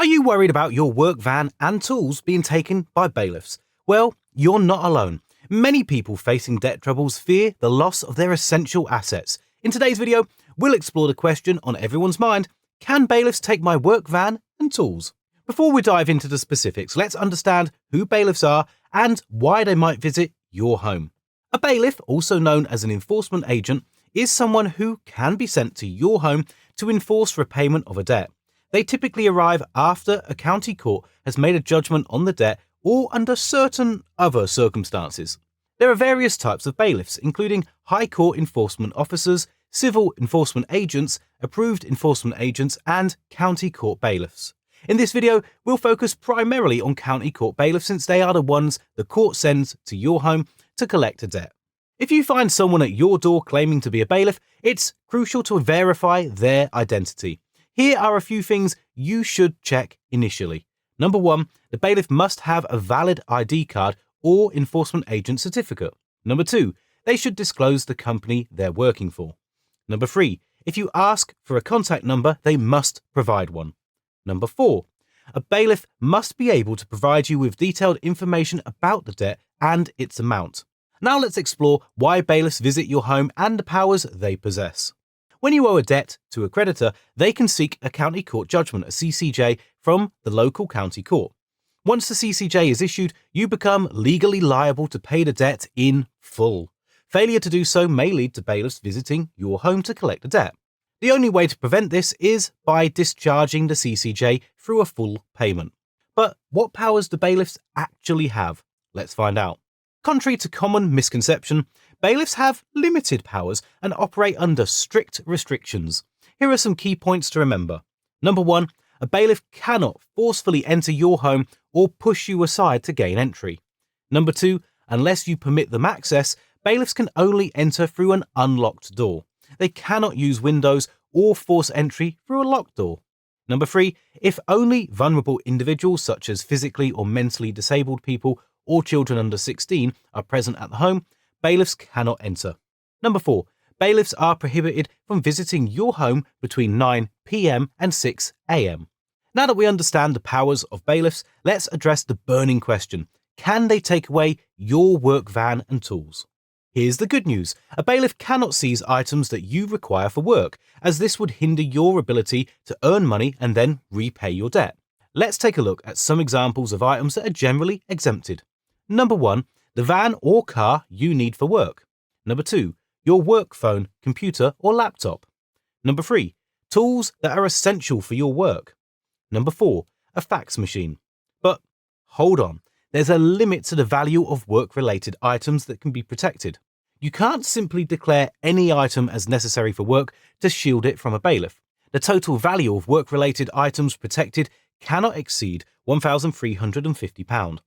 you worried about your work van and tools being taken by bailiffs? Well, you're not alone. Many people facing debt troubles fear the loss of their essential assets. In today's video, we'll explore the question on everyone's mind: can bailiffs take my work van and tools? Before we dive into the specifics, let's understand who bailiffs are and why they might visit your home. A bailiff, also known as an enforcement agent, is someone who can be sent to your home to enforce repayment of a debt. They typically arrive after a county court has made a judgment on the debt or under certain other circumstances. There are various types of bailiffs, including High Court enforcement officers, civil enforcement agents, approved enforcement agents, and county court bailiffs. In this video, we'll focus primarily on county court bailiffs since they are the ones the court sends to your home to collect a debt. If you find someone at your door claiming to be a bailiff, it's crucial to verify their identity. Here are a few things you should check initially. Number 1, the bailiff must have a valid ID card or enforcement agent certificate. Number 2, they should disclose the company they're working for. Number 3, if you ask for a contact number, they must provide one. Number 4, a bailiff must be able to provide you with detailed information about the debt and its amount. Now let's explore why bailiffs visit your home and the powers they possess. When you owe a debt to a creditor, they can seek a county court judgment, a CCJ, from the local county court. Once the CCJ is issued, you become legally liable to pay the debt in full. Failure to do so may lead to bailiffs visiting your home to collect the debt. The only way to prevent this is by discharging the CCJ through a full payment. But what powers do bailiffs actually have? Let's find out. Contrary to common misconception, bailiffs have limited powers and operate under strict restrictions. Here are some key points to remember. Number 1, a bailiff cannot forcefully enter your home or push you aside to gain entry. Number 2, unless you permit them access, bailiffs can only enter through an unlocked door. They cannot use windows or force entry through a locked door. Number 3, if only vulnerable individuals such as physically or mentally disabled people or children under 16 are present at the home, bailiffs cannot enter. Number 4, bailiffs are prohibited from visiting your home between 9 p.m. and 6 a.m. Now that we understand the powers of bailiffs, let's address the burning question: can they take away your work van and tools? Here's the good news: a bailiff cannot seize items that you require for work, as this would hinder your ability to earn money and then repay your debt. Let's take a look at some examples of items that are generally exempted. Number 1, the van or car you need for work. Number 2, your work phone, computer or laptop. Number 3, tools that are essential for your work. Number 4, a fax machine. But hold on, there's a limit to the value of work-related items that can be protected. You can't simply declare any item as necessary for work to shield it from a bailiff. The total value of work-related items protected cannot exceed £1,350.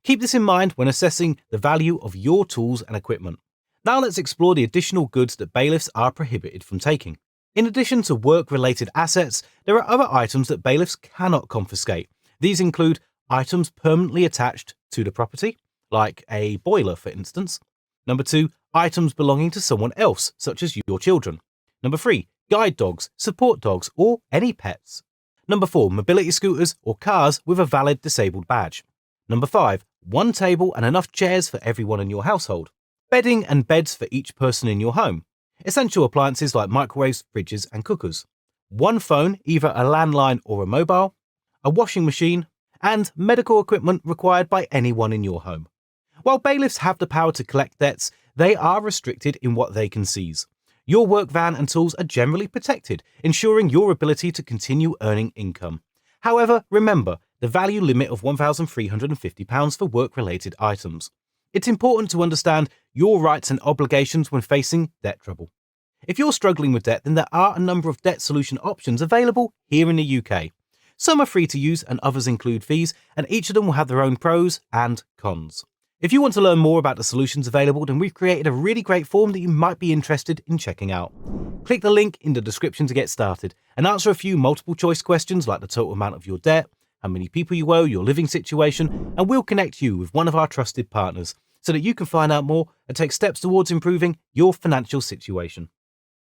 Keep this in mind when assessing the value of your tools and equipment. Now let's explore the additional goods that bailiffs are prohibited from taking. In addition to work-related assets, there are other items that bailiffs cannot confiscate. These include items permanently attached to the property, like a boiler for instance. Number 2, items belonging to someone else, such as your children. Number 3, guide dogs, support dogs, or any pets. Number 4, mobility scooters or cars with a valid disabled badge. Number 5, one table and enough chairs for everyone in your household. Bedding and beds for each person in your home. Essential appliances like microwaves, fridges and cookers. One phone, either a landline or a mobile. A washing machine. And medical equipment required by anyone in your home. While bailiffs have the power to collect debts, they are restricted in what they can seize. Your work van and tools are generally protected, ensuring your ability to continue earning income. However, remember the value limit of £1,350 for work-related items. It's important to understand your rights and obligations when facing debt trouble. If you're struggling with debt, then there are a number of debt solution options available here in the UK. Some are free to use and others include fees, and each of them will have their own pros and cons. If you want to learn more about the solutions available, then we've created a really great form that you might be interested in checking out. Click the link in the description to get started and answer a few multiple choice questions like the total amount of your debt, how many people you owe, your living situation, and we'll connect you with one of our trusted partners so that you can find out more and take steps towards improving your financial situation.